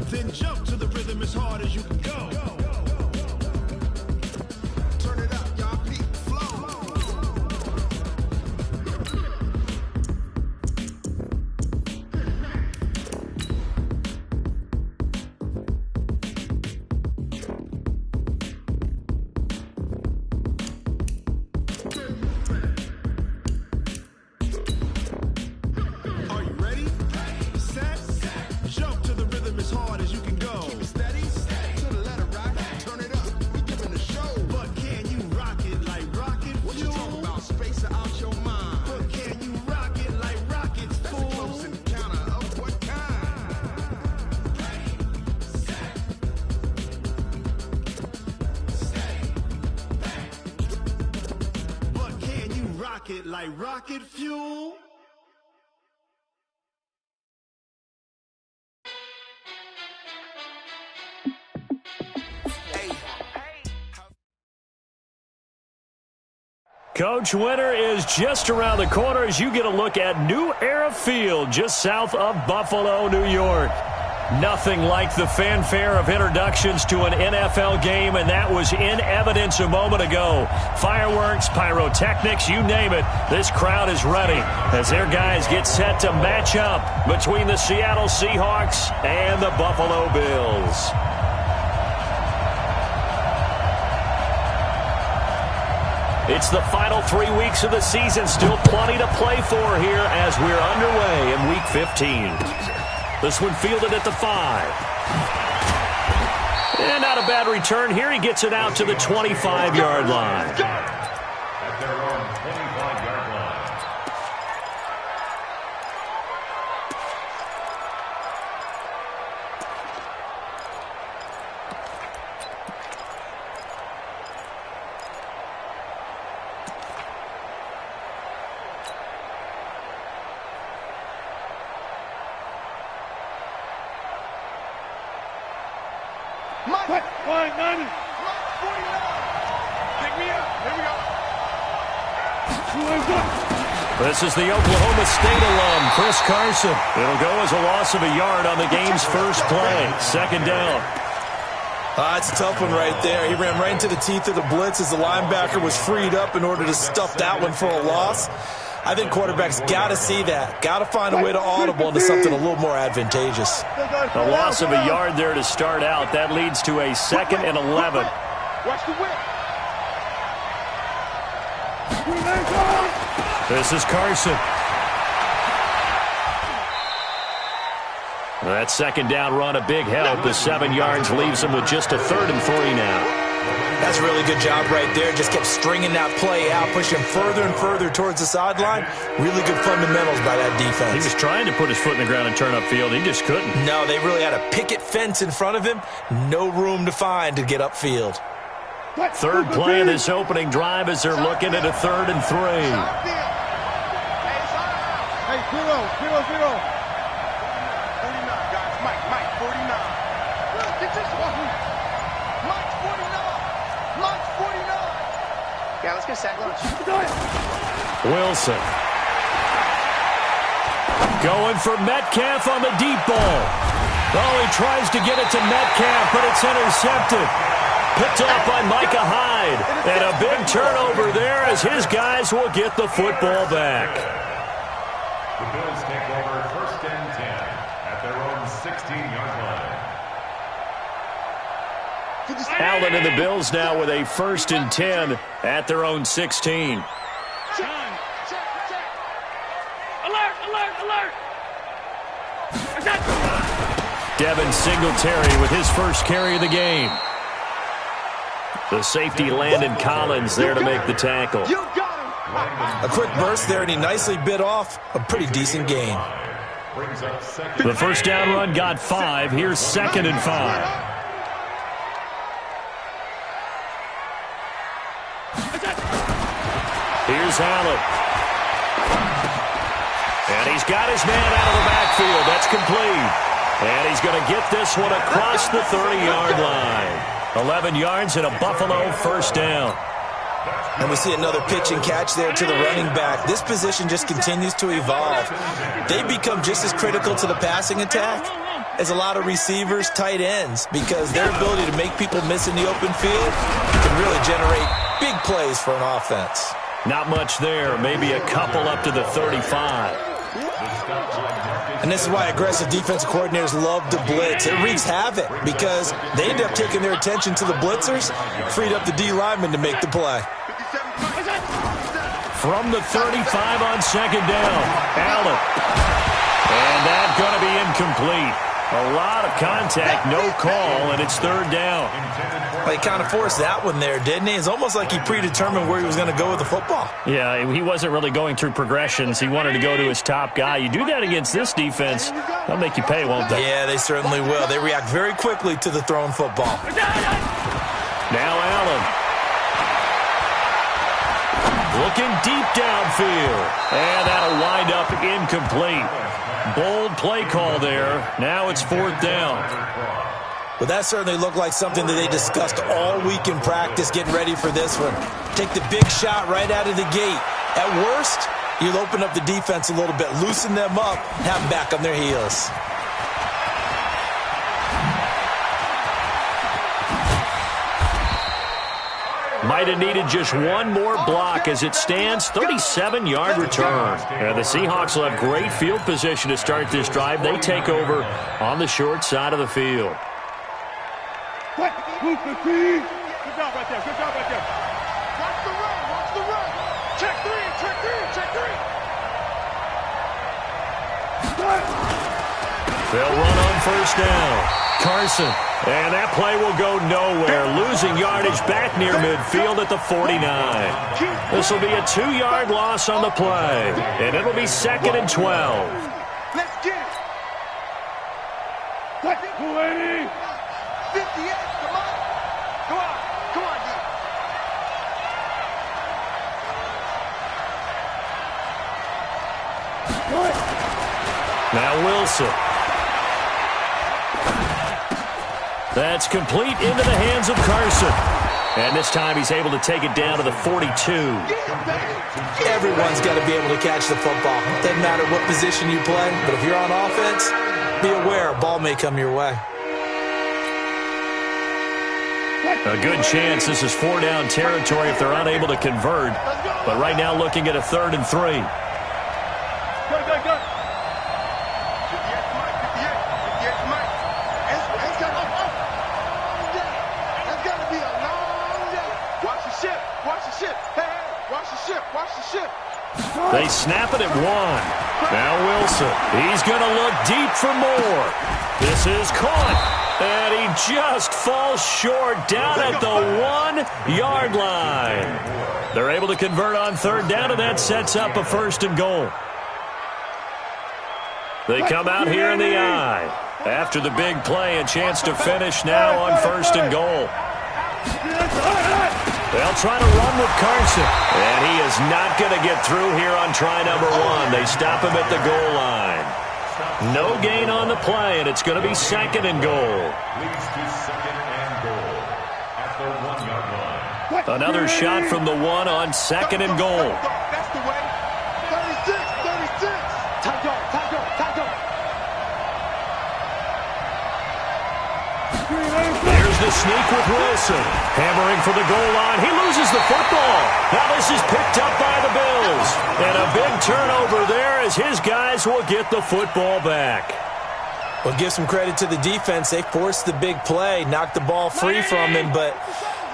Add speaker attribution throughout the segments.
Speaker 1: Then jump to the rhythm as hard as you can go. Turn it up, y'all. Peak flow. Are you ready? Set. Jump to the rhythm as hard as you can go. Keep it steady. To the letter rock. Turn it up. We giving the show. But can you rock it like rocket fuel? What you talking about? Space out your mind. But can you rock it like rockets, fool? That's a close encounter of what kind? Ready, set, stay back. But can you rock it like rocket fuel?
Speaker 2: Coach, winter is just around the corner as you get a look at New Era Field just south of Buffalo, New York. Nothing like the fanfare of introductions to an NFL game, and that was in evidence a moment ago. Fireworks, pyrotechnics, you name it. This crowd is ready as their guys get set to match up between the Seattle Seahawks and the Buffalo Bills. It's the final 3 weeks of the season. Still plenty to play for here as we're underway in Week 15. This one fielded at the 5. And not a bad return here. He gets it out to the 25-yard line.
Speaker 3: At their own 25-yard line.
Speaker 4: Mike 49. Pick me up. Here we go.
Speaker 2: This is the Oklahoma State alum, Chris Carson. It'll go as a loss of a yard on the game's first play. Second down.
Speaker 5: It's a tough one right there. He ran right into the teeth of the blitz as the linebacker was freed up in order to stuff that one for a loss. I think quarterbacks got to see that. Got to find a way to audible into something a little more advantageous.
Speaker 2: A loss of a yard there to start out. That leads to a 2nd and 11.
Speaker 4: Watch the whip.
Speaker 2: This is Carson. That second down run, a big help. The 7 yards leaves him with just a 3rd and 3 now.
Speaker 5: That's a really good job right there. Just kept stringing that play out, pushing further and further towards the sideline. Really good fundamentals by that defense.
Speaker 2: He was trying to put his foot in the ground and turn upfield. He just couldn't.
Speaker 5: No, they really had a picket fence in front of him. No room to find to get upfield.
Speaker 2: Third play of this opening drive as they're looking at a 3rd and 3.
Speaker 4: Hey, 0. 49, guys. Mike, 49. Get this one. Mike, 49. Mike, 49. Yeah, let's get a sack lunch.
Speaker 2: Wilson. Going for Metcalf on the deep ball. Oh, he tries to get it to Metcalf, but it's intercepted. Picked off by Micah Hyde. And a big turnover there as his guys will get the football back.
Speaker 3: The Bills take over 1st and 10 at their own 16-yard line.
Speaker 2: Allen and the Bills now with a 1st and 10 at their own 16.
Speaker 4: Alert.
Speaker 2: Devin Singletary with his first carry of the game. The safety Landon Collins there to make the tackle.
Speaker 5: A quick burst there, and he nicely bit off a pretty decent gain.
Speaker 2: The first down run got 5. Here's 2nd and 5. Here's Allen. And he's got his man out of the backfield. That's complete. And he's going to get this one across the 30-yard line. 11 yards and a Buffalo first down.
Speaker 5: And we see another pitch and catch there to the running back. This position just continues to evolve. They become just as critical to the passing attack is a lot of receivers, tight ends, because their ability to make people miss in the open field can really generate big plays for an offense.
Speaker 2: Not much there, maybe a couple up to the 35.
Speaker 5: And this is why aggressive defensive coordinators love to blitz. It wreaks havoc because they end up taking their attention to the blitzers, freed up the D lineman to make the play.
Speaker 2: From the 35 on second down, Allen. And that's going to be incomplete. A lot of contact, no call, and it's third down.
Speaker 5: Well, he kind of forced that one there, didn't he? It's almost like he predetermined where he was going to go with the football.
Speaker 2: Yeah, he wasn't really going through progressions. He wanted to go to his top guy. You do that against this defense, they'll make you pay, won't they?
Speaker 5: Yeah, they certainly will. They react very quickly to the thrown football.
Speaker 2: Now Allen. Looking deep downfield. And that'll wind up incomplete. Bold play call there. Now it's fourth down.
Speaker 5: Well, that certainly looked like something that they discussed all week in practice getting ready for this one. Take the big shot right out of the gate. At worst, you'll open up the defense a little bit, loosen them up, have them back on their heels.
Speaker 2: Might have needed just one more block as it stands, 37-yard return. And the Seahawks will have great field position to start this drive. They take over on the short side of the field.
Speaker 4: Good job right there. Good job right there. Watch the run. Watch the run. Check three. Check three. Check three.
Speaker 2: They'll run on first down. Carson. And that play will go nowhere. Losing yardage back near midfield at the 49. This will be a 2-yard loss on the play. And it'll be second and 12.
Speaker 4: Let's get it. 280. 58. Come on. Come on. Come on, D.
Speaker 2: Now Wilson. That's complete into the hands of Carson. And this time he's able to take it down to the 42.
Speaker 5: Everyone's got to be able to catch the football. Doesn't matter what position you play, but if you're on offense, be aware a ball may come your way.
Speaker 2: A good chance this is 4-down territory if they're unable to convert. But right now looking at a 3rd and 3.
Speaker 4: Go.
Speaker 2: They snap it at 1. Now Wilson. He's going to look deep for more. This is caught. And he just falls short down at the 1-yard line. They're able to convert on 3rd down, and that sets up a 1st and goal. They come out here in the eye. After the big play, a chance to finish now on 1st and goal. They'll try to run with Carson. And he is not going to get through here on try number 1. They stop him at the goal line. No gain on the play, and it's going to be 2nd and goal. Another shot from the 1 on 2nd and goal.
Speaker 4: That's the way. 36. Time go.
Speaker 2: There's the sneak with Wilson. Hammering for the goal line. He loses the football. Now this is picked up by the Bills. And a big turnover there as his guys will get the football back.
Speaker 5: Well, give some credit to the defense. They forced the big play, knocked the ball free from him, but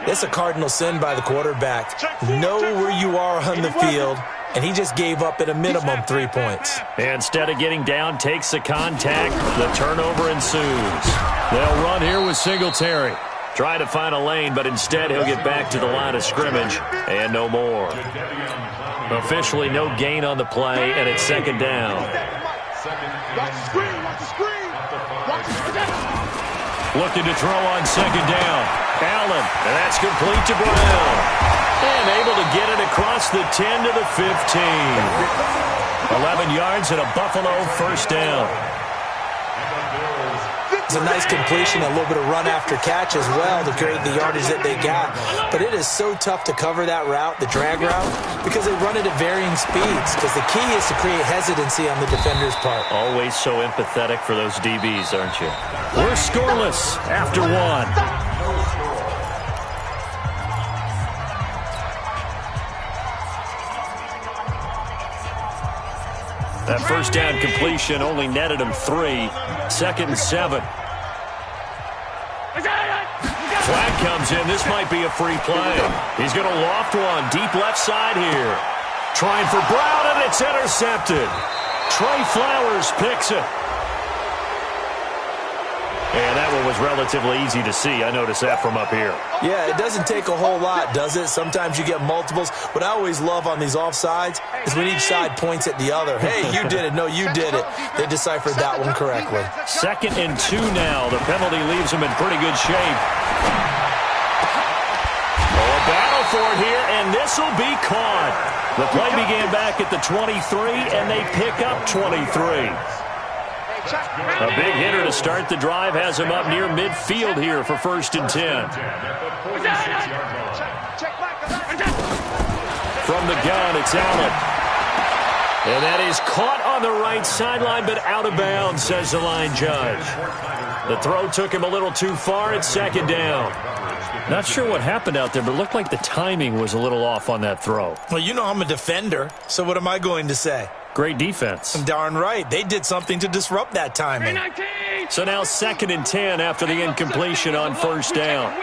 Speaker 5: it's a cardinal sin by the quarterback. Know where you are on the field, and he just gave up at a minimum 3 points.
Speaker 2: Instead of getting down, takes the contact. The turnover ensues. They'll run here with Singletary. Try to find a lane, but instead he'll get back to the line of scrimmage, and no more. Officially no gain on the play, and it's 2nd down.
Speaker 4: Watch the screen.
Speaker 2: Looking to throw on 2nd down. Allen, and that's complete to Brown. And able to get it across the 10 to the 15. 11 yards and a Buffalo 1st down.
Speaker 5: It's a nice completion, a little bit of run after catch as well to create the yardage that they got. But it is so tough to cover that route, the drag route, because they run it at varying speeds. Because the key is to create hesitancy on the defender's part.
Speaker 2: Always so empathetic for those DBs, aren't you? We're scoreless after one. That first down completion only netted him 3. 2nd and 7. Flag comes in. This might be a free play. He's going to loft one deep left side here. Trying for Brown, and it's intercepted. Trey Flowers picks it. And that one was relatively easy to see. I noticed that from up here.
Speaker 5: Yeah, it doesn't take a whole lot, does it? Sometimes you get multiples. What I always love on these offsides is when each side points at the other. Hey, you did it. No, you did it. They deciphered that one correctly.
Speaker 2: 2nd and 2 now. The penalty leaves them in pretty good shape. Oh, a battle for it here, and this will be caught. The play began back at the 23, and they pick up 23. A big hitter to start the drive has him up near midfield here for 1st and 10. From the gun, it's Allen. And that is caught on the right sideline, but out of bounds, says the line judge. The throw took him a little too far. It's 2nd down. Not sure what happened out there, but it looked like the timing was a little off on that throw.
Speaker 5: Well, you know I'm a defender, so what am I going to say?
Speaker 2: Great defense.
Speaker 5: Darn right. They did something to disrupt that timing.
Speaker 2: So now 2nd and 10 after the incompletion on 1st down.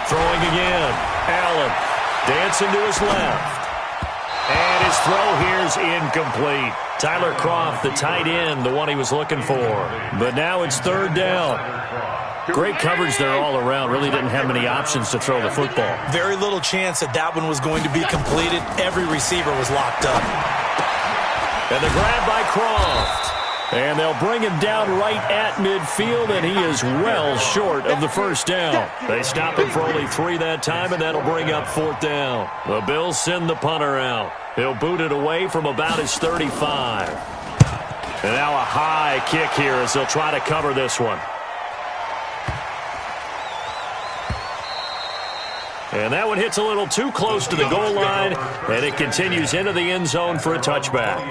Speaker 2: Throwing again. Allen dancing to his left. And his throw here's incomplete. Tyler Kroft, the tight end, the one he was looking for. But now it's 3rd down. Great coverage there all around. Really didn't have many options to throw the football.
Speaker 5: Very little chance that one was going to be completed. Every receiver was locked up.
Speaker 2: And the grab by Kroft. And they'll bring him down right at midfield, and he is well short of the 1st down. They stop him for only 3 that time, and that'll bring up 4th down. The Bills send the punter out. He'll boot it away from about his 35. And now a high kick here as they'll try to cover this one. And that one hits a little too close to the goal line, and it continues into the end zone for a touchback.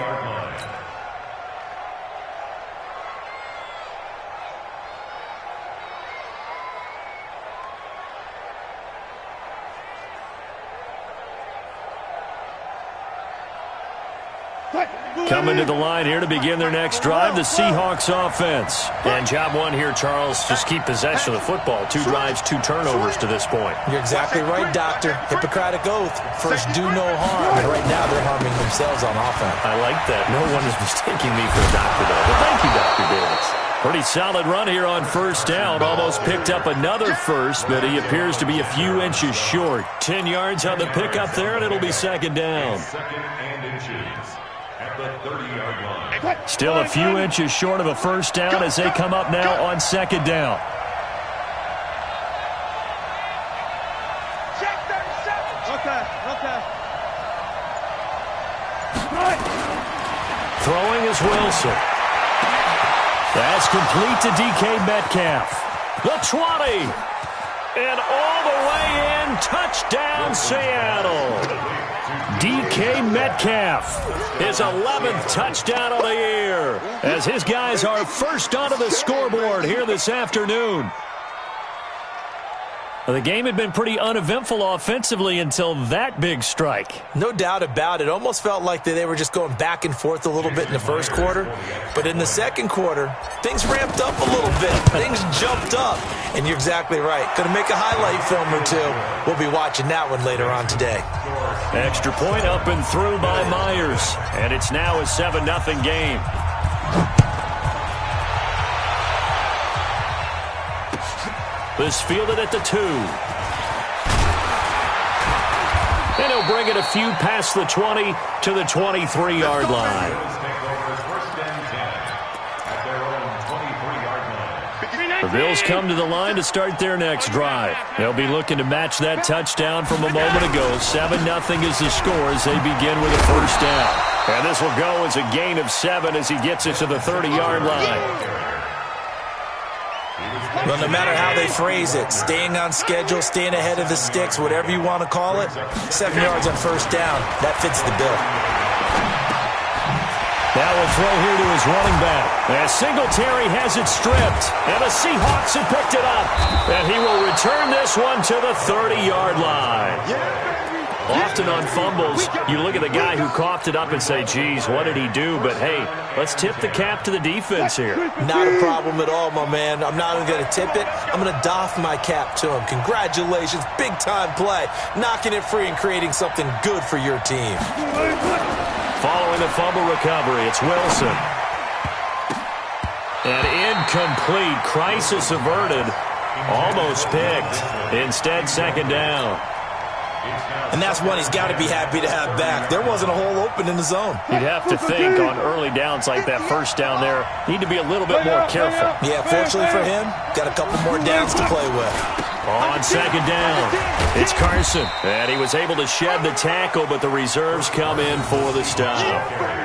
Speaker 2: Coming to the line here to begin their next drive, the Seahawks offense. And job one here, Charles, just keep possession of the football. 2 drives, 2 turnovers to this point.
Speaker 5: You're exactly right, Doctor. Hippocratic oath. First, do no harm. And right now, they're harming themselves on offense.
Speaker 2: I like that. No one is mistaking me for a doctor, though. But thank you, Dr. Davis. Pretty solid run here on 1st down. Almost picked up another first, but he appears to be a few inches short. 10 yards on the pickup there, and it'll be 2nd down.
Speaker 3: 2nd and inches. At the 30-yard line.
Speaker 2: Still a few inches short of a 1st down as they come up now on 2nd down. Throwing is Wilson. That's complete to DK Metcalf. The 20. And all the way in. Touchdown, Seattle. DK Metcalf, his 11th touchdown of the year, as his guys are first onto the scoreboard here this afternoon. Well, the game had been pretty uneventful offensively until that big strike.
Speaker 5: No doubt about it. Almost felt like they were just going back and forth a little bit in the 1st quarter. But in the 2nd quarter, things ramped up a little bit. Things jumped up. And you're exactly right. Going to make a highlight film or 2. We'll be watching that one later on today.
Speaker 2: Extra point up and through by Myers. And it's now a 7-0 game. This fielded at the 2. And he'll bring it a few past the 20 to the 23-yard line. The Bills come to the line to start their next drive. They'll be looking to match that touchdown from a moment ago. 7-0 is the score as they begin with a 1st down. And this will go as a gain of 7 as he gets it to the 30-yard line.
Speaker 5: Well, no matter how they phrase it, staying on schedule, staying ahead of the sticks, whatever you want to call it, 7 yards on first down, that fits the bill.
Speaker 2: Now we'll throw here to his running back. As Singletary has it stripped, and the Seahawks have picked it up. And he will return this one to the 30-yard line. Often on fumbles, you look at the guy who coughed it up and say, geez, what did he do? But, hey, let's tip the cap to the defense here.
Speaker 5: Not a problem at all, my man. I'm not even going to tip it. I'm going to doff my cap to him. Congratulations. Big-time play. Knocking it free and creating something good for your team.
Speaker 2: Following the fumble recovery, it's Wilson. And incomplete. Crisis averted. Almost picked. Instead, second down.
Speaker 5: And that's one he's got to be happy to have back. There wasn't a hole open in the zone.
Speaker 2: You'd have to think on early downs like that first down there, need to be a little bit more careful.
Speaker 5: Yeah, fortunately for him, got a couple more downs to play with.
Speaker 2: On second down, it's Carson. And he was able to shed the tackle, but the reserves come in for the stop.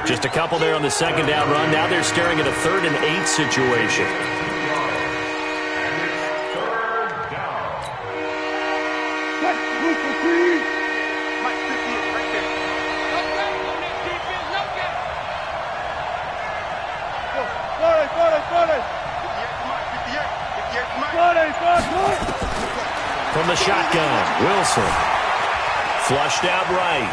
Speaker 2: Just a couple there on the second down run. Now they're staring at a 3rd and 8 situation. From the shotgun, Wilson. Flushed out right.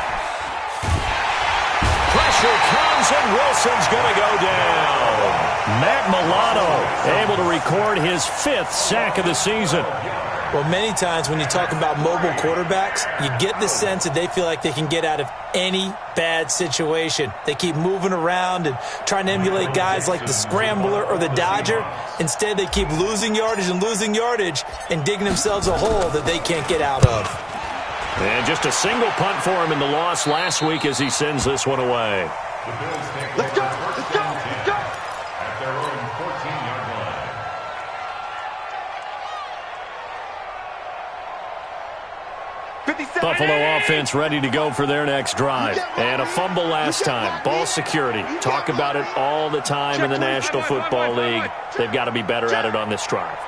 Speaker 2: Pressure comes, and Wilson's going to go down. Matt Milano able to record his 5th sack of the season.
Speaker 5: Well, many times when you talk about mobile quarterbacks, you get the sense that they feel like they can get out of any bad situation. They keep moving around and trying to emulate guys like the Scrambler or the Dodger. Instead, they keep losing yardage and digging themselves a hole that they can't get out of.
Speaker 2: And just a single punt for him in the loss last week as he sends this one away.
Speaker 3: Let's go! Let's go! Let's go! At their own 14-yard line.
Speaker 2: Buffalo offense ready to go for their next drive. And a fumble last time. Ball security. Talk about it all the time in the National Football League. They've got to be better at it on this drive.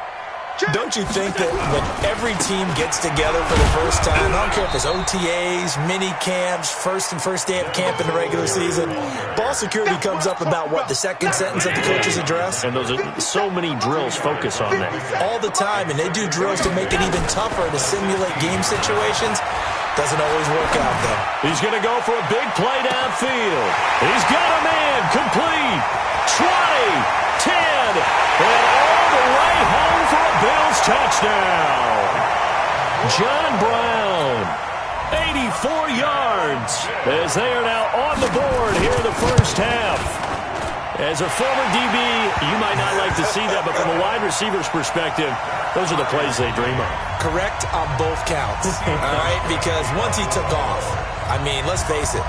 Speaker 5: Don't you think that when every team gets together for the first time, I don't care if it's OTAs, mini camps, first day of camp in the regular season, ball security comes up about, what, the second sentence of the coach's address?
Speaker 2: And those are so many drills focus on that.
Speaker 5: All the time, and they do drills to make it even tougher to simulate game situations. Doesn't always work out, though.
Speaker 2: He's going to go for a big play downfield. He's got a man complete. 20, 10, and all the way home for a Bills touchdown. John Brown, 84 yards, as they are now on the board here in the first half. As a former DB, you might not like to see that, but from a wide receiver's perspective, those are the plays they dream of.
Speaker 5: Correct on both counts, all right? Because once he took off, I mean, let's face it,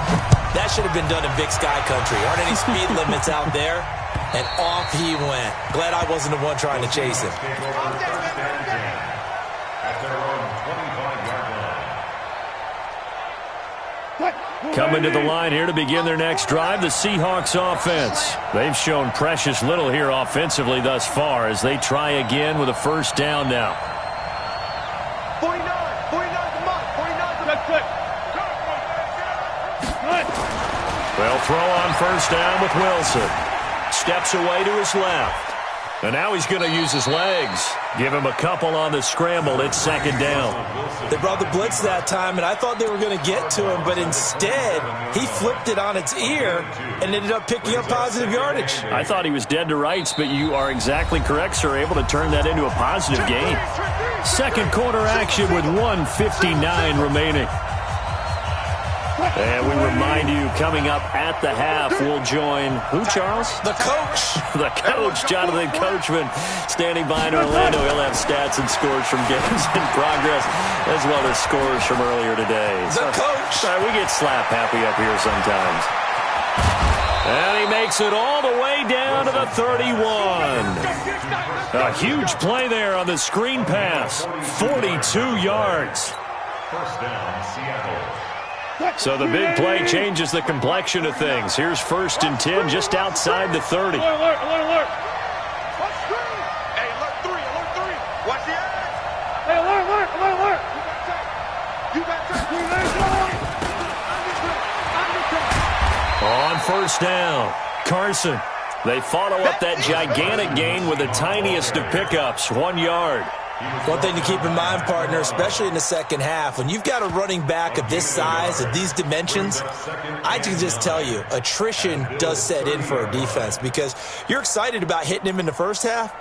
Speaker 5: that should have been done in Big Sky Country. Aren't any speed limits out there? And off he went. Glad I wasn't the one trying to chase him.
Speaker 3: At their own 25-yard line.
Speaker 2: Coming to the line here to begin their next drive, the Seahawks offense. They've shown precious little here offensively thus far as they try again with a first down now.
Speaker 4: 49 the mark, 49 the mark.
Speaker 2: They'll throw on first down with Wilson. Steps away to his left. And now he's going to use his legs. Give him a couple on the scramble. It's second down.
Speaker 5: They brought the blitz that time, and I thought they were going to get to him, but instead, he flipped it on its ear and ended up picking up positive yardage.
Speaker 2: I thought he was dead to rights, but you are exactly correct, sir. Able to turn that into a positive gain. Second quarter action with 1:59 remaining. And we remind you, coming up at the half, we'll join who, Charles?
Speaker 5: The coach.
Speaker 2: The coach, Jonathan Coachman, standing by in Orlando. He'll have stats and scores from games in progress, as well as scores from earlier today.
Speaker 5: The coach.
Speaker 2: Sorry, we get slap happy up here sometimes. And he makes it all the way down to the 31. A huge play there on the screen pass. 42 yards.
Speaker 3: First down, Seattle.
Speaker 2: So the big play changes the complexion of things. Here's 1st and 10 just outside the 30.
Speaker 4: Alert. Hey, alert 3.
Speaker 2: On first down, Carson. They follow up that gigantic gain with the tiniest of pickups, 1 yard.
Speaker 5: One thing to keep in mind, partner, especially in the second half, when you've got a running back of this size, of these dimensions, I can just tell you, attrition does set in for a defense because you're excited about hitting him in the first half,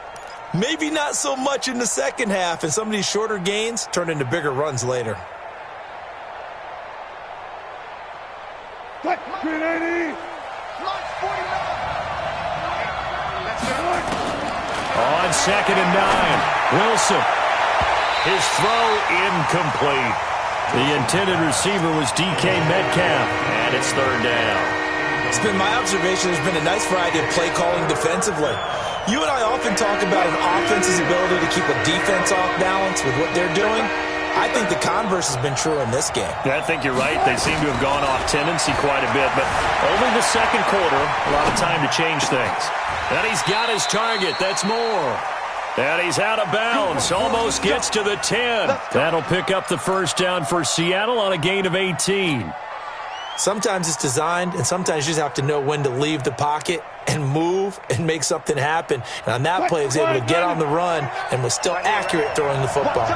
Speaker 5: maybe not so much in the second half, and some of these shorter gains turn into bigger runs later.
Speaker 2: On 2nd and 9, Wilson. His throw incomplete. The intended receiver was DK Metcalf, and it's 3rd down.
Speaker 5: It's been my observation there's been a nice variety of play calling defensively. You and I often talk about an offense's ability to keep a defense off balance with what they're doing. I think the converse has been true in this game.
Speaker 2: Yeah, I think you're right. They seem to have gone off tendency quite a bit, but only the second quarter, a lot of time to change things. And he's got his target. That's more. And he's out of bounds. Almost gets to the 10. That'll pick up the first down for Seattle on a gain of 18.
Speaker 5: Sometimes it's designed, and sometimes you just have to know when to leave the pocket and move and make something happen. And on that play, he was able to get on the run and was still accurate throwing the football.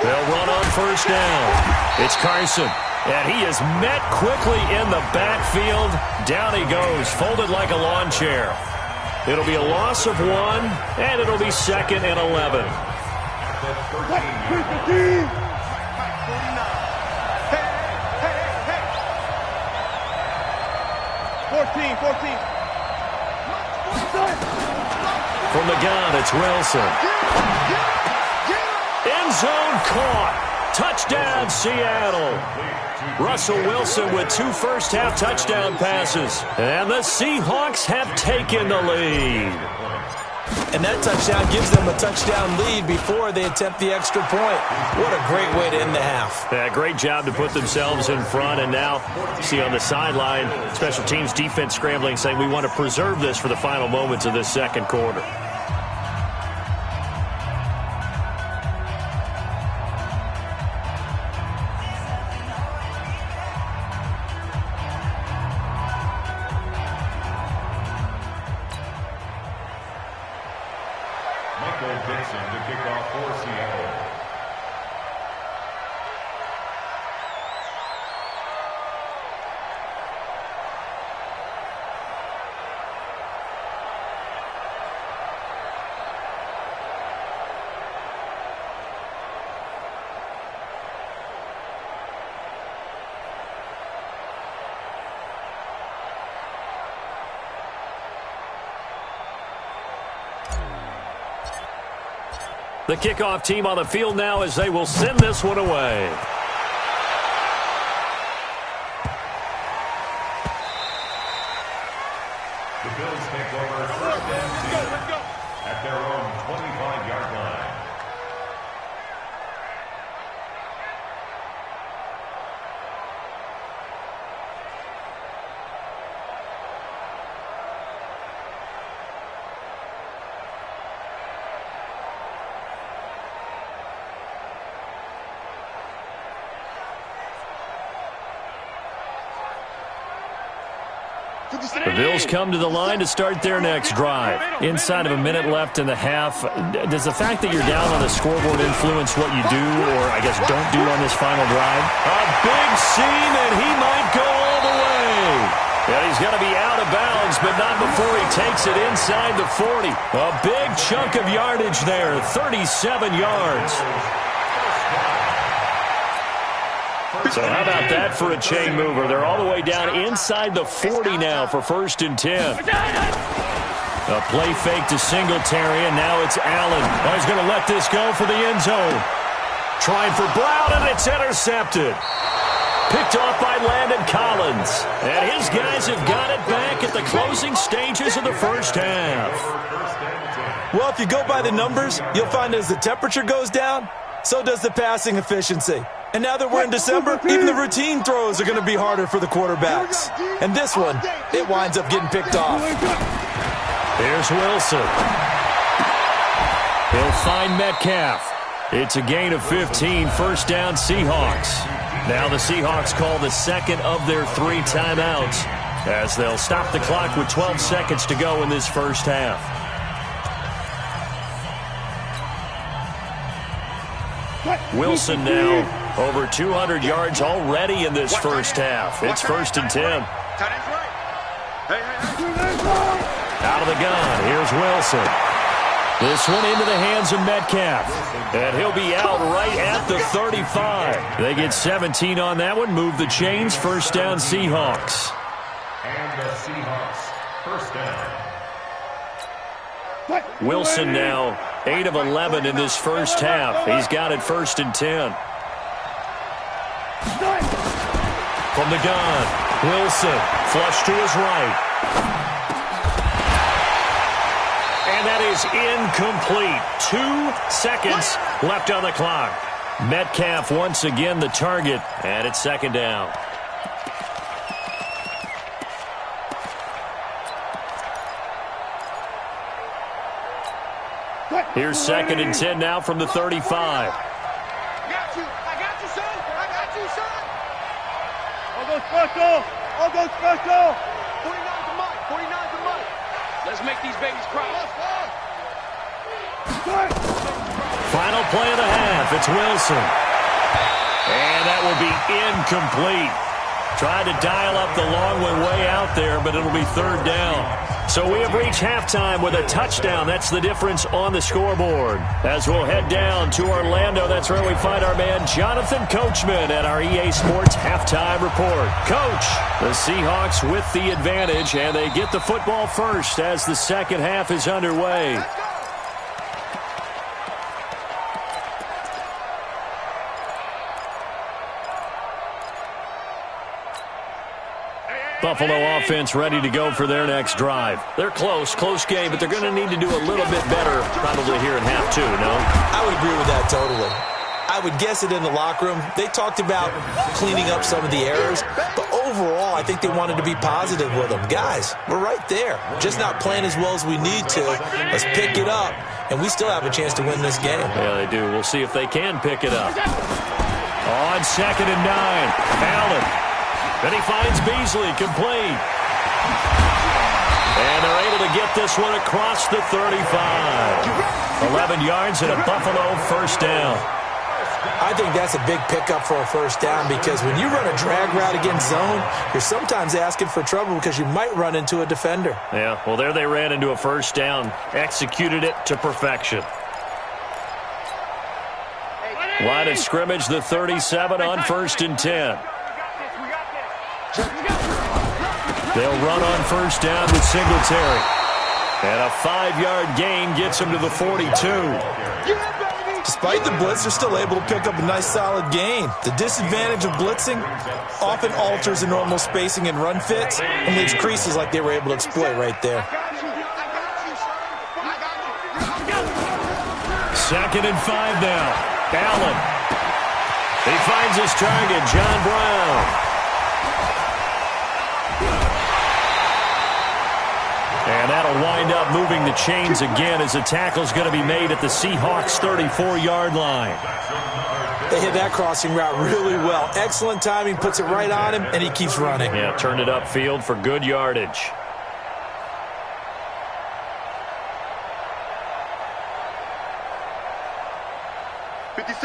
Speaker 2: They'll run on first down. It's Carson. And he is met quickly in the backfield. Down he goes, folded like a lawn chair. It'll be a loss of 1, and it'll be 2nd and 11. From the gun, it's Wilson. End zone caught. Touchdown, Seattle. Russell Wilson with 2 first-half touchdown passes. And the Seahawks have taken the lead.
Speaker 5: And that touchdown gives them a touchdown lead before they attempt the extra point. What a great way to end the half.
Speaker 2: Yeah, great job to put themselves in front. And now, see on the sideline, special teams defense scrambling, saying we want to preserve this for the final moments of this second quarter.
Speaker 3: To kick off for Seattle.
Speaker 2: The kickoff team on the field now as they will send this one away.
Speaker 3: The Bills take over 1st and 10 at their own 25-yard line.
Speaker 2: The Bills come to the line to start their next drive. Inside of a minute left in the half, does the fact that you're down on the scoreboard influence what you do, or I guess don't do on this final drive? A big seam, and he might go all the way. And he's going to be out of bounds, but not before he takes it inside the 40. A big chunk of yardage there, 37 yards. So how about that for a chain mover? They're all the way down inside the 40 now for 1st and 10. A play fake to Singletary, and now it's Allen. Oh, he's going to let this go for the end zone. Trying for Brown, and it's intercepted. Picked off by Landon Collins. And his guys have got it back at the closing stages of the first half.
Speaker 5: Well, if you go by the numbers, you'll find as the temperature goes down, so does the passing efficiency. And now that we're in December, even the routine throws are going to be harder for the quarterbacks. And this one, it winds up getting picked off.
Speaker 2: Here's Wilson. He'll find Metcalf. It's a gain of 15, first down Seahawks. Now the Seahawks call the second of their 3 timeouts as they'll stop the clock with 12 seconds to go in this first half. Wilson now over 200 yards already in this first half. It's first and 10. Out of the gun, here's Wilson. This one into the hands of Metcalf. And he'll be out right at the 35. They get 17 on that one, move the chains, first down Seahawks.
Speaker 3: And the Seahawks, first down.
Speaker 2: Wilson now 8 of 11 in this first half. He's got it first and 10. From the gun, Wilson, flush to his right. And that is incomplete. 2 seconds left on the clock. Metcalf once again the target, and it's second down. Here's second and 10 now from the 35.
Speaker 4: I got you, son. I got you, son.
Speaker 6: All go special. All go special.
Speaker 4: 49's the mic. 49's the mic. Let's make these babies cry.
Speaker 2: Final play of the half. It's Wilson. And that will be incomplete. Tried to dial up the long one way out there, but it'll be third down. So we have reached halftime with a touchdown. That's the difference on the scoreboard. As we'll head down to Orlando, that's where we find our man Jonathan Coachman at our EA Sports Halftime Report. Coach, the Seahawks with the advantage, and they get the football first as the second half is underway. Buffalo offense ready to go for their next drive. They're close game, but they're going to need to do a little bit better probably here in half 2, no?
Speaker 5: I would agree with that totally. I would guess it in the locker room. They talked about cleaning up some of the errors, but overall, I think they wanted to be positive with them. Guys, we're right there. Just not playing as well as we need to. Let's pick it up, and we still have a chance to win this game.
Speaker 2: Yeah, they do. We'll see if they can pick it up. On second and 9, Allen. Then he finds Beasley, complete. And they're able to get this one across the 35. 11 yards and a Buffalo first down.
Speaker 5: I think that's a big pickup for a first down because when you run a drag route against zone, you're sometimes asking for trouble because you might run into a defender.
Speaker 2: Yeah, well, there they ran into a first down, executed it to perfection. Line of scrimmage, the 37 on first and 10. They'll run on first down with Singletary. And a 5-yard gain gets him to the 42.
Speaker 5: Despite the blitz, they're still able to pick up a nice solid gain. The disadvantage of blitzing often alters the normal spacing and run fits and leaves creases like they were able to exploit right there.
Speaker 2: Second and 5 now. Allen. He finds his target, John Brown. And that'll wind up moving the chains again as the tackle's going to be made at the Seahawks' 34-yard line.
Speaker 5: They hit that crossing route really well. Excellent timing, puts it right on him, and he keeps running.
Speaker 2: Yeah, turned it upfield for good yardage.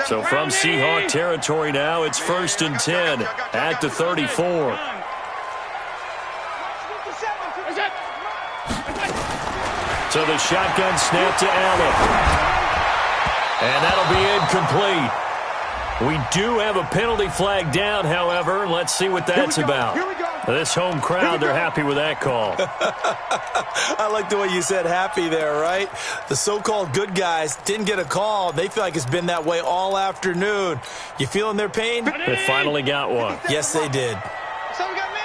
Speaker 2: So from Seahawk territory now, it's first and 10 at the 34. So the shotgun snap to Allen. And that'll be incomplete. We do have a penalty flag down, however. Let's see what that's about. This home crowd, they're happy with that call.
Speaker 5: I like the way you said happy there, right? The so-called good guys didn't get a call. They feel like it's been that way all afternoon. You feeling their pain?
Speaker 2: They finally got one.
Speaker 5: Yes, they did.
Speaker 4: So we got man.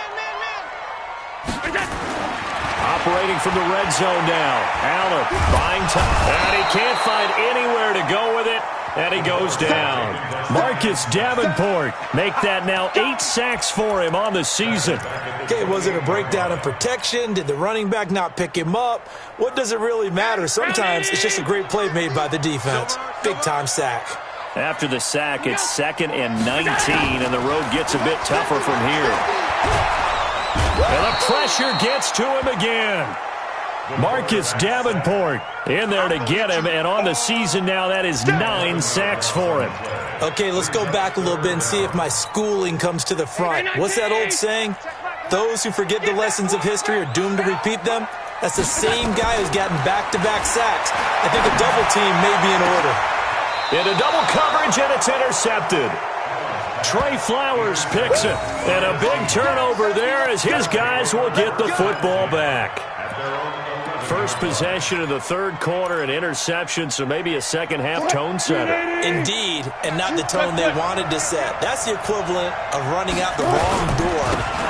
Speaker 2: Operating from the red zone now. Allen buying time. And he can't find anywhere to go with it. And he goes down. Marcus Davenport make that now 8 sacks for him on the season.
Speaker 5: Okay, was it a breakdown in protection? Did the running back not pick him up? What does it really matter? Sometimes it's just a great play made by the defense. Big-time sack.
Speaker 2: After the sack, it's 2nd and 19, and the road gets a bit tougher from here. And the pressure gets to him again. Marcus Davenport in there to get him, and on the season now, that is 9 sacks for him.
Speaker 5: Okay, let's go back a little bit and see if my schooling comes to the front. What's that old saying? Those who forget the lessons of history are doomed to repeat them. That's the same guy who's gotten back-to-back sacks. I think a double team may be in order.
Speaker 2: Into double coverage, and it's intercepted. Trey Flowers picks it, and a big turnover there as his guys will get the football back. First possession of the third quarter, an interception, so maybe a second-half tone setter.
Speaker 5: Indeed, and not the tone they wanted to set. That's the equivalent of running out the wrong door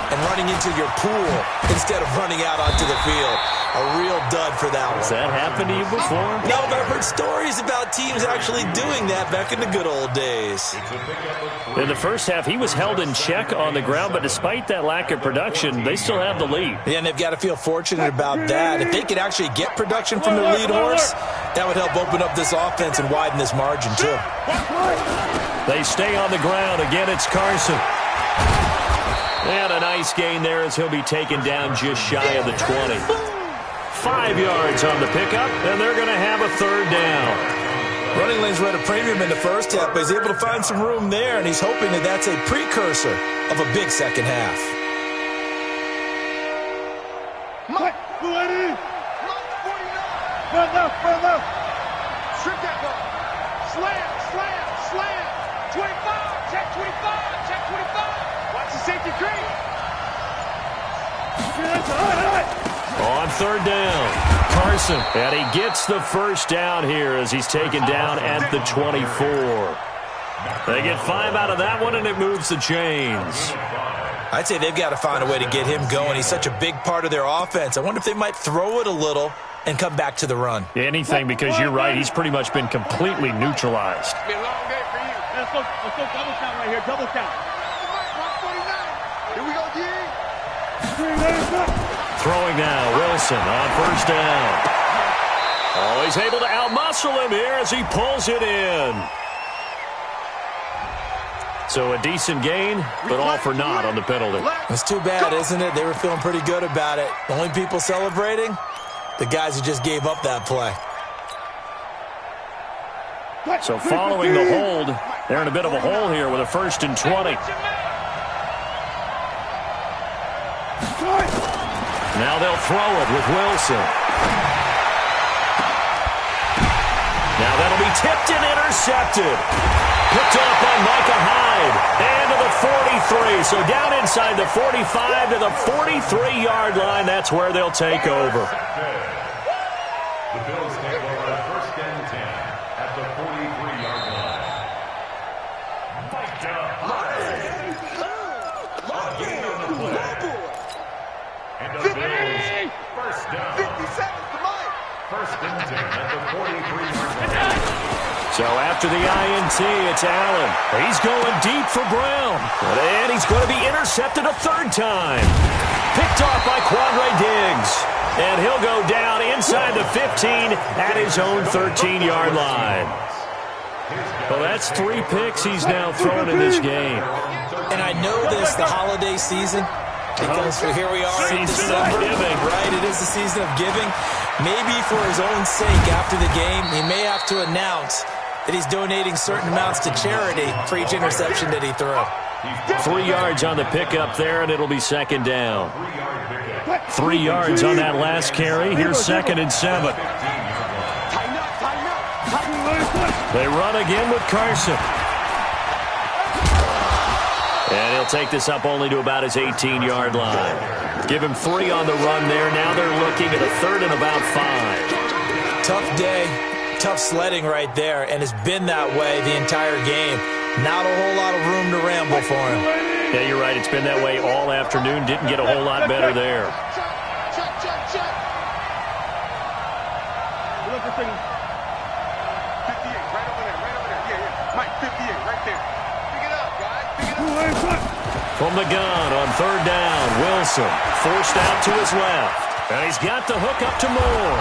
Speaker 5: and running into your pool instead of running out onto the field. A real dud for that one.
Speaker 2: Has that happened to you before?
Speaker 5: No, but I've heard stories about teams actually doing that back in the good old days.
Speaker 2: In the first half, he was held in check on the ground, but despite that lack of production, they still have the lead.
Speaker 5: Yeah, and they've got to feel fortunate about that. If they could actually get production from their lead horse, that would help open up this offense and widen this margin, too.
Speaker 2: They stay on the ground. Again, it's Carson. And a nice gain there as he'll be taken down just shy of the 20. 5 yards on the pickup, and they're going to have a third down.
Speaker 5: Running lanes were at a premium in the first half, but he's able to find some room there, and he's hoping that that's a precursor of a big second half.
Speaker 6: Mike, go ahead in.
Speaker 4: Mike 49.
Speaker 6: Front left.
Speaker 4: Strip that ball. Slam. 25. Check 25. Watch the safety creep.
Speaker 2: On third down, Carson, and he gets the first down here as he's taken down at the 24. They get 5 out of that one, and it moves the chains.
Speaker 5: I'd say they've got to find a way to get him going. He's such a big part of their offense. I wonder if they might throw it a little and come back to the run.
Speaker 2: Anything, because you're right, he's pretty much been completely neutralized.
Speaker 4: Be a long day for you.
Speaker 6: Let's go double count right here. Double count.
Speaker 4: Mike 49. Here we go, D.
Speaker 2: Throwing now, Wilson on first down. Oh, he's able to outmuscle him here as he pulls it in. So a decent gain, but all for naught on the penalty.
Speaker 5: It's too bad, isn't it? They were feeling pretty good about it. The only people celebrating, the guys who just gave up that play.
Speaker 2: So following the hold, they're in a bit of a hole here with a 1st and 20. Now they'll throw it with Wilson. Now that'll be tipped and intercepted. Picked up by Micah Hyde. And to the 43. So down inside the 45 to the 43-yard line. That's where they'll take over.
Speaker 3: The Bills take over 1st and 10 at the 43-yard line. Micah Hyde. A gain on the play. And the Bills 1st down.
Speaker 4: 57 to Mike.
Speaker 3: 1st and 10 at the 43-yard line.
Speaker 2: So after the INT, it's Allen. He's going deep for Brown. And he's going to be intercepted a 3rd time. Picked off by Quandre Diggs. And he'll go down inside the 15 at his own 13-yard line. Well, that's 3 picks he's now thrown in this game.
Speaker 5: And I know this, the holiday season, because here we are in December, right? It is the season of giving. Maybe for his own sake after the game, he may have to announce that he's donating certain amounts to charity for each interception that he threw.
Speaker 2: 3 yards on the pickup there, and it'll be 2nd down. 3 yards on that last carry. Here's 2nd and 7. They run again with Carson. And he'll take this up only to about his 18-yard line. Give him 3 on the run there. Now they're looking at a 3rd and about 5.
Speaker 5: Tough day, tough sledding right there, and it's been that way the entire game. Not a whole lot of room to ramble for him.
Speaker 2: Yeah, you're right. It's been that way all afternoon. Didn't get a whole lot better there.
Speaker 4: Check.
Speaker 6: Look at this.
Speaker 4: 58, right over there. Yeah. Mike, 58, right there. Pick it up, guys.
Speaker 2: From the gun on 3rd down, Wilson forced out to his left. And he's got the hook up to Moore.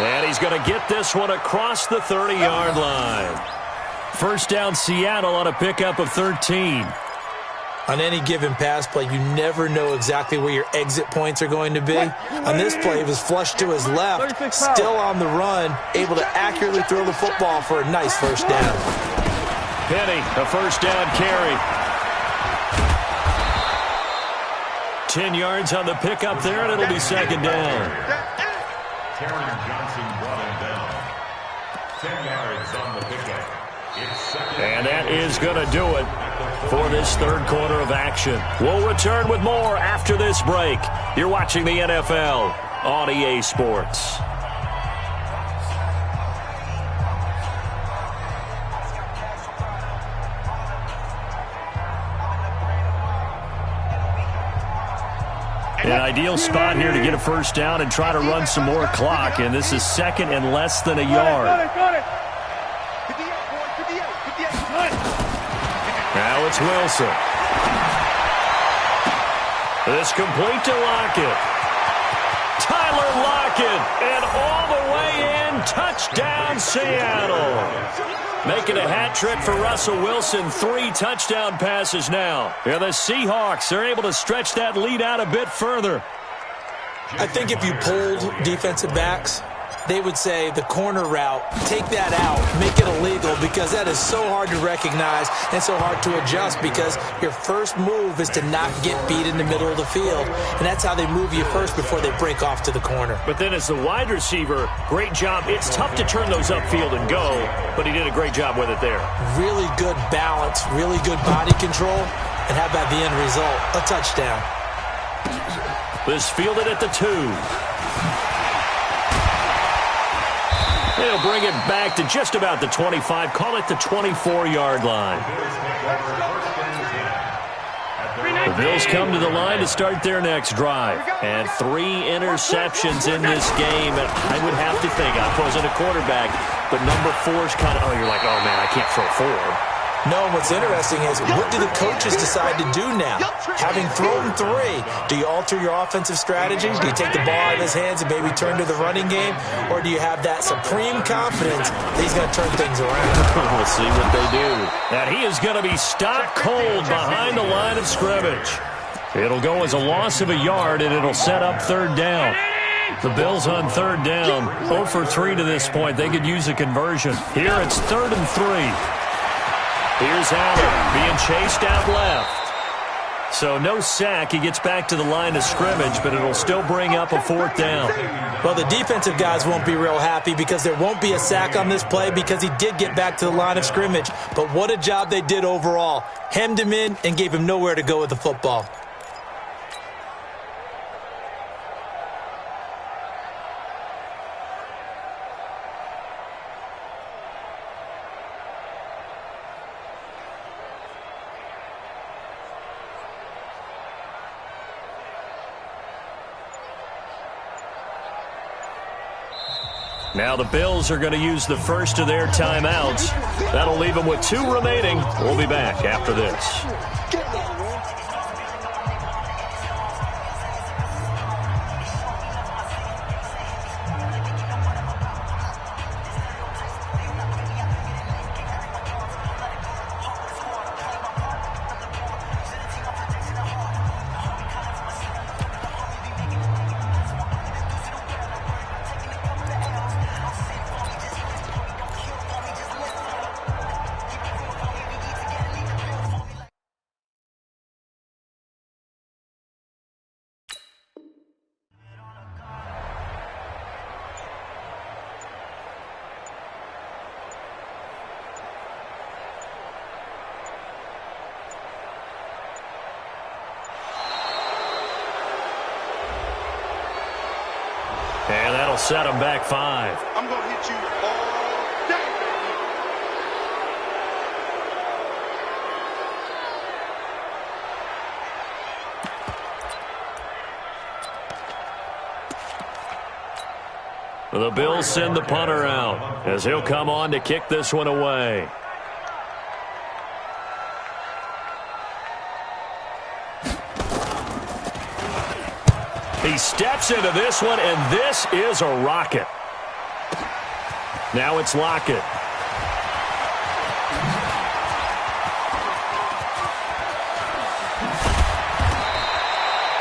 Speaker 2: And he's going to get this one across the 30-yard line. First down, Seattle on a pickup of 13.
Speaker 5: On any given pass play, you never know exactly where your exit points are going to be. On this play, he was flushed to his left, still on the run, able to accurately throw the football for a nice first down.
Speaker 2: Penny, a first down carry. 10 yards on the pickup there, and it'll be second down.
Speaker 3: Karen Johnson brought him down. 10 yards on the pickup.
Speaker 2: And that is going to do it for this third quarter of action. We'll return with more after this break. You're watching the NFL on EA Sports. An ideal spot here to get a first down and try to run some more clock, and this is second and less than a yard.
Speaker 6: Got it.
Speaker 2: Now it's Wilson. This complete to Lockett. Tyler Lockett, and all the way in, touchdown Seattle. Making a hat trick for Russell Wilson, 3 touchdown passes now. And the Seahawks are able to stretch that lead out a bit further.
Speaker 5: I think if you polled defensive backs, they would say the corner route, take that out, make it illegal, because that is so hard to recognize and so hard to adjust, because your first move is to not get beat in the middle of the field, and that's how they move you first before they break off to the corner.
Speaker 2: But then as the wide receiver, great job. It's tough to turn those upfield and go, but he did a great job with it there.
Speaker 5: Really good balance, really good body control, and how about the end result? A touchdown.
Speaker 2: This fielded at the 2. They'll bring it back to just about the 25. Call it the 24-yard line. The Bills come to the line to start their next drive. And 3 interceptions in this game. And I would have to think, I wasn't a quarterback, but number 4 is kind of, you're like, oh, man, I can't throw 4.
Speaker 5: No, what's interesting is, what do the coaches decide to do now? Having thrown 3, do you alter your offensive strategy? Do you take the ball out of his hands and maybe turn to the running game? Or do you have that supreme confidence that he's going to turn things around?
Speaker 2: We'll see what they do. And he is going to be stopped cold behind the line of scrimmage. It'll go as a loss of a yard, and it'll set up third down. The Bills on third down, 0 for 3 to this point. They could use a conversion. Here it's 3rd and 3. Here's Allen being chased out left. So no sack. He gets back to the line of scrimmage, but it'll still bring up a 4th down.
Speaker 5: Well, the defensive guys won't be real happy because there won't be a sack on this play because he did get back to the line of scrimmage. But what a job they did overall. Hemmed him in and gave him nowhere to go with the football.
Speaker 2: Now the Bills are going to use the first of their timeouts. That'll leave them with 2 remaining. We'll be back after this. And that'll set them back 5.
Speaker 4: I'm going to hit you all day.
Speaker 2: The Bills send the punter out as he'll come on to kick this one away. He steps into this one, and this is a rocket. Now it's Lockett.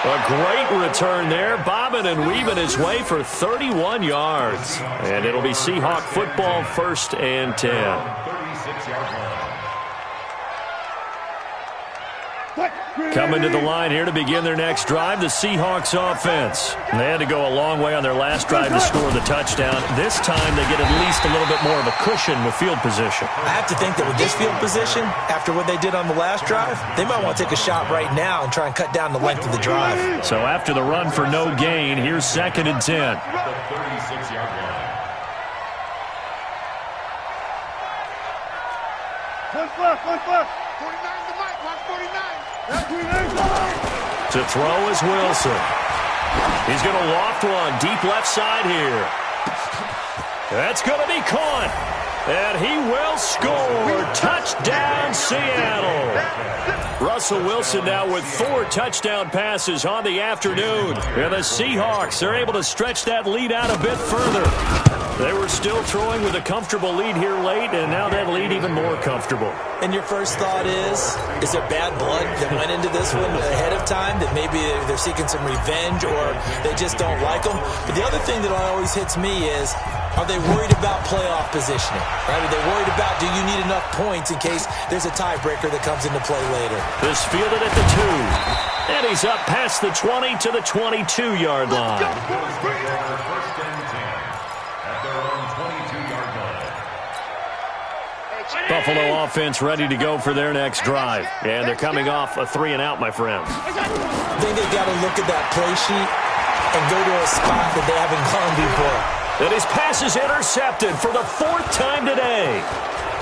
Speaker 2: A great return there, bobbing and weaving his way for 31 yards. And it'll be Seahawk football, 1st and 10.
Speaker 3: 36-yard line.
Speaker 2: Coming to the line here to begin their next drive, the Seahawks offense. They had to go a long way on their last drive to score the touchdown. This time they get at least a little bit more of a cushion with field position.
Speaker 5: I have to think that with this field position, after what they did on the last drive, they might want to take a shot right now and try and cut down the length of the drive.
Speaker 2: So after the run for no gain, here's 2nd and 10.
Speaker 3: The 36-yard line.
Speaker 6: One plus.
Speaker 4: 49's the mic. Watch 49.
Speaker 2: To throw is Wilson. He's going to loft one deep left side here. That's going to be caught. And he will score. Touchdown, Seattle. Russell Wilson now with 4 touchdown passes on the afternoon. And the Seahawks are able to stretch that lead out a bit further. They were still throwing with a comfortable lead here late, and now that lead even more comfortable.
Speaker 5: And your first thought is there bad blood that went into this one ahead of time, that maybe they're seeking some revenge or they just don't like them? But the other thing that always hits me is, are they worried about playoff positioning? Right? Are they worried about, do you need enough points in case there's a tiebreaker that comes into play later?
Speaker 2: This fielded at the 2. And he's up past the 20 to the 22-yard line.
Speaker 3: First and 10 at their own 22-yard line.
Speaker 2: Buffalo offense ready to go for their next drive. And they're coming off a 3-and-out, my friends.
Speaker 5: I think they've got to look at that play sheet and go to a spot that they haven't gone before.
Speaker 2: And his pass is intercepted for the 4th time today.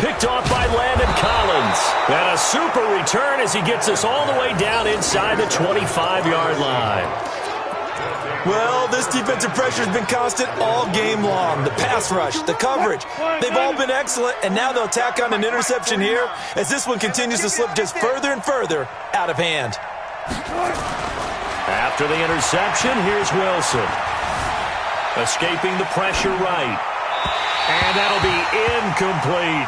Speaker 2: Picked off by Landon Collins. And a super return as he gets us all the way down inside the 25-yard line.
Speaker 5: Well, this defensive pressure has been constant all game long. The pass rush, the coverage, they've all been excellent, and now they'll tack on an interception here as this one continues to slip just further and further out of hand.
Speaker 2: After the interception, here's Wilson. Escaping the pressure right. And that'll be incomplete.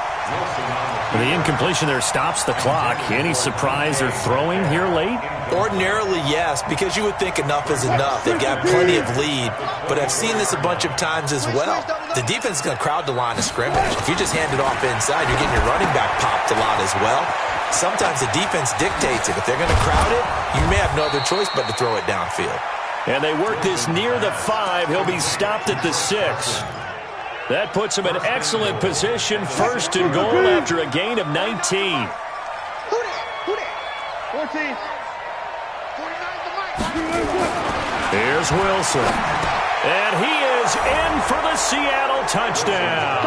Speaker 2: The incompletion there stops the clock. Any surprise they're throwing here late?
Speaker 5: Ordinarily, yes, because you would think enough is enough. They've got plenty of lead, but I've seen this a bunch of times as well. The defense is going to crowd the line of scrimmage. If you just hand it off inside, you're getting your running back popped a lot as well. Sometimes the defense dictates it. If they're going to crowd it, you may have no other choice but to throw it downfield.
Speaker 2: And they work this near the 5. He'll be stopped at the 6. That puts him in excellent position, 1st and goal after a gain of 19.
Speaker 4: Who that?
Speaker 6: 14.
Speaker 4: 49's the mic.
Speaker 2: Here's Wilson. And he is in for the Seattle touchdown.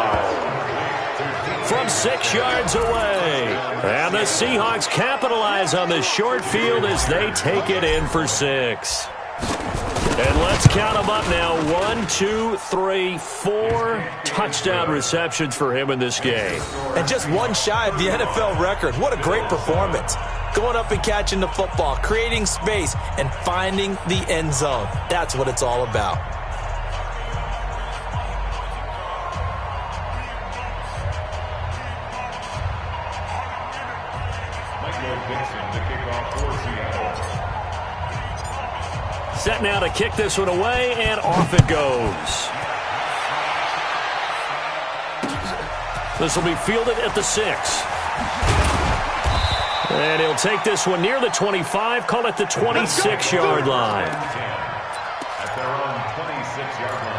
Speaker 2: From 6 yards away. And the Seahawks capitalize on the short field as they take it in for 6. And let's count them up now. 1, 2, 3, 4 touchdown receptions for him in this game.
Speaker 5: And just one shy of the NFL record. What a great performance. Going up and catching the football, creating space, and finding the end zone. That's what it's all about.
Speaker 2: Set now to kick this one away, and off it goes. This will be fielded at the 6. And he'll take this one near the 25, call it the 26-yard line.
Speaker 3: At their own 26-yard line.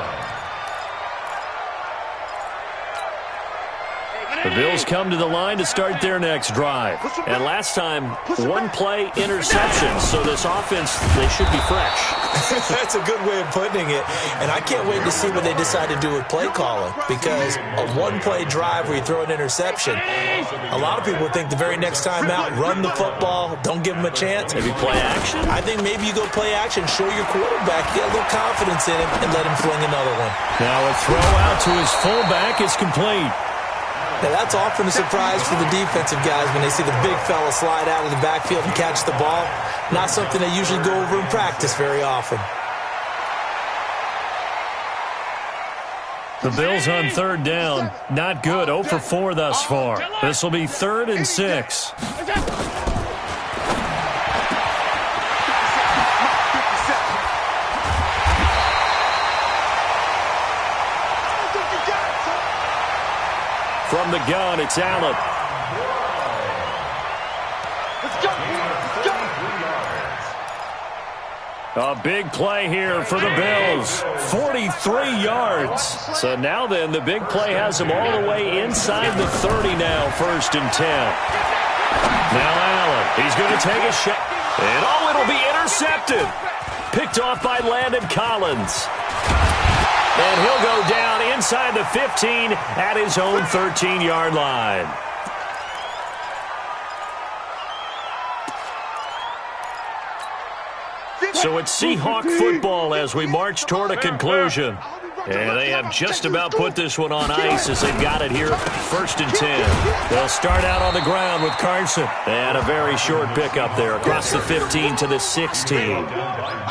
Speaker 2: The Bills come to the line to start their next drive. And last time, 1 play interception. So this offense, they should be fresh.
Speaker 5: That's a good way of putting it. And I can't wait to see what they decide to do with play calling. Because a 1-play drive where you throw an interception, a lot of people think the very next time out, run the football, don't give them a chance.
Speaker 2: Maybe play action?
Speaker 5: I think maybe you go play action, show your quarterback, get a little confidence in him, and let him fling another one.
Speaker 2: Now a throw out to his fullback is complete.
Speaker 5: Now that's often a surprise for the defensive guys when they see the big fella slide out of the backfield and catch the ball. Not something they usually go over in practice very often.
Speaker 2: The Bills on 3rd down. Not good. 0 for 4 thus far. This will be 3rd and 6. From the gun, it's Allen.
Speaker 4: Let's go. Let's go.
Speaker 2: A big play here for the Bills. 43 yards. So now then, the big play has them all the way inside the 30 now, 1st and 10. Now Allen, he's going to take a shot. And it'll be intercepted. Picked off by Landon Collins. And he'll go down inside the 15 at his own 13-yard line. So it's Seahawk football as we march toward a conclusion. And they have just about put this one on ice as they've got it here, 1st and 10. They'll start out on the ground with Carson. And a very short pickup there across the 15 to the 16.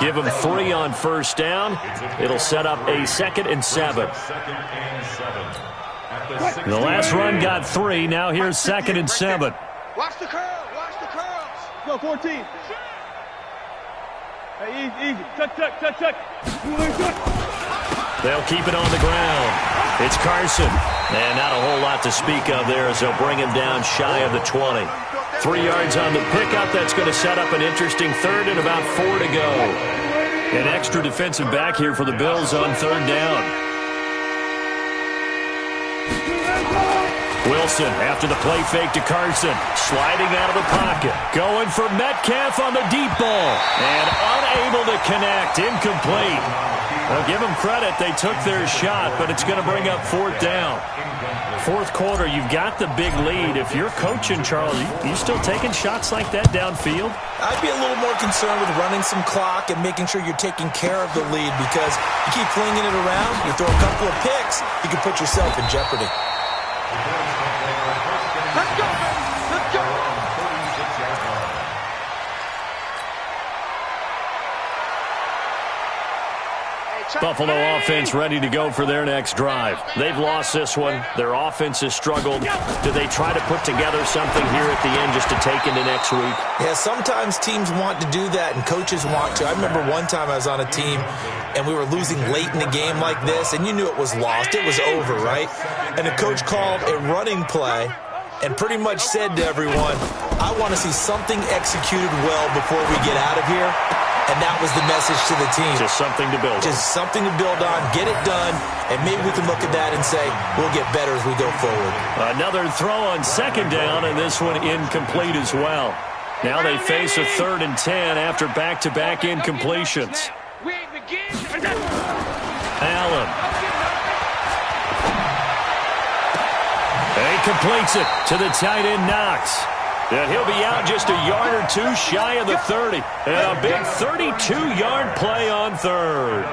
Speaker 2: Give them 3 on 1st down. It'll set up a 2nd and 7. The last run got 3. Now here's 2nd and 7.
Speaker 4: Watch the curl. Watch the curls.
Speaker 6: Go, 14. Hey, easy. Touch.
Speaker 2: They'll keep it on the ground. It's Carson. And not a whole lot to speak of there as they'll bring him down shy of the 20. 3 yards on the pickup. That's going to set up an interesting 3rd and about 4 to go. An extra defensive back here for the Bills on 3rd down. Wilson after the play fake to Carson. Sliding out of the pocket. Going for Metcalf on the deep ball. And unable to connect. Incomplete. Well, give them credit. They took their shot, but it's going to bring up 4th down. 4th quarter, you've got the big lead. If you're coaching, Charles, you still taking shots like that downfield?
Speaker 5: I'd be a little more concerned with running some clock and making sure you're taking care of the lead because you keep flinging it around, you throw a couple of picks, you can put yourself in jeopardy.
Speaker 4: Let's go, baby. Let's go.
Speaker 2: Buffalo offense ready to go for their next drive. They've lost this one. Their offense has struggled. Do they try to put together something here at the end just to take into next week?
Speaker 5: Yeah, sometimes teams want to do that and coaches want to. I remember one time I was on a team and we were losing late in the game like this and you knew it was lost. It was over, right? And the coach called a running play and pretty much said to everyone, I want to see something executed well before we get out of here. And that was the message to the team.
Speaker 2: Just something to build on.
Speaker 5: Just something to build on, get it done, and maybe we can look at that and say, we'll get better as we go forward.
Speaker 2: Another throw on 2nd down, and this one incomplete as well. Now they face a 3rd and 10 after back-to-back incompletions. Allen. He completes it to the tight end, Knox. And he'll be out just a yard or 2 shy of the 30. And a big 32-yard play on 3rd.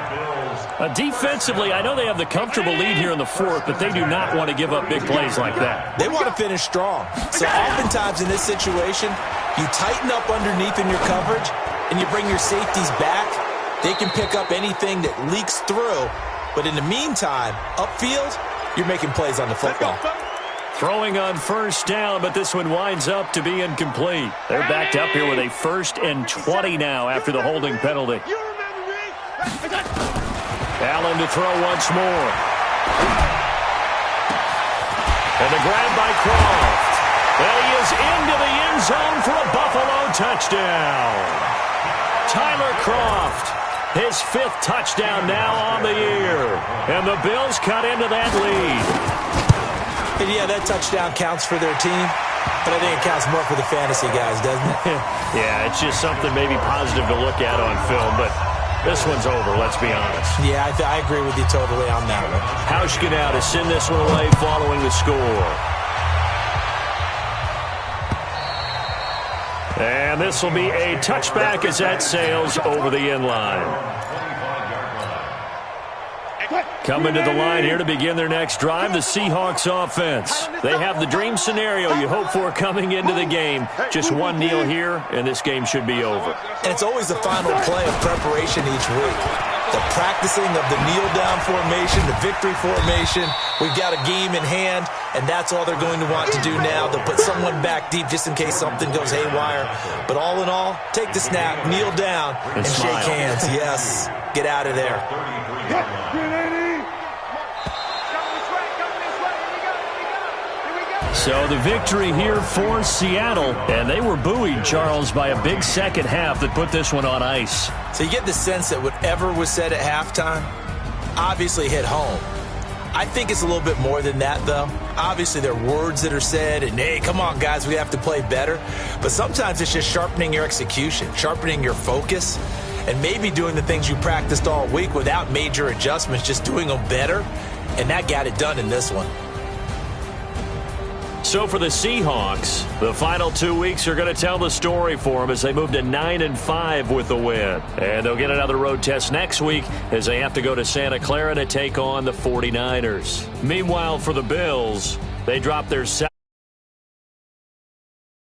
Speaker 2: Defensively, I know they have the comfortable lead here in the 4th, but they do not want to give up big plays like that.
Speaker 5: They want to finish strong. So oftentimes in this situation, you tighten up underneath in your coverage, and you bring your safeties back. They can pick up anything that leaks through. But in the meantime, upfield, you're making plays on the football.
Speaker 2: Throwing on 1st down, but this one winds up to be incomplete. They're backed up here with a 1st and 20 now after the holding penalty. Allen to throw once more. And the grab by Croft. And he is into the end zone for a Buffalo touchdown. Tyler Croft, his 5th touchdown now on the year. And the Bills cut into that lead.
Speaker 5: And yeah, that touchdown counts for their team, but I think it counts more for the fantasy guys, doesn't it?
Speaker 2: Yeah, it's just something maybe positive to look at on film, but this one's over, let's be honest.
Speaker 5: Yeah, I agree with you totally on that one.
Speaker 2: Hauschka now to send this one away following the score. And this will be a touchback as that sails over the end line. Coming to the line here to begin their next drive, the Seahawks offense. They have the dream scenario you hope for coming into the game. Just one kneel here, and this game should be over.
Speaker 5: And it's always the final play of preparation each week. The practicing of the kneel-down formation, the victory formation. We've got a game in hand, and that's all they're going to want to do now. They'll put someone back deep just in case something goes haywire. But all in all, take the snap, kneel down, and shake hands. Yes, get out of there.
Speaker 2: So the victory here for Seattle, and they were buoyed, Charles, by a big second half that put this one on ice.
Speaker 5: So you get the sense that whatever was said at halftime obviously hit home. I think it's a little bit more than that, though. Obviously, there are words that are said, and, hey, come on, guys, we have to play better. But sometimes it's just sharpening your execution, sharpening your focus, and maybe doing the things you practiced all week without major adjustments, just doing them better. And that got it done in this one.
Speaker 2: So for the Seahawks, the final 2 weeks are going to tell the story for them as they move to 9-5 with the win. And they'll get another road test next week as they have to go to Santa Clara to take on the 49ers. Meanwhile, for the Bills, they drop their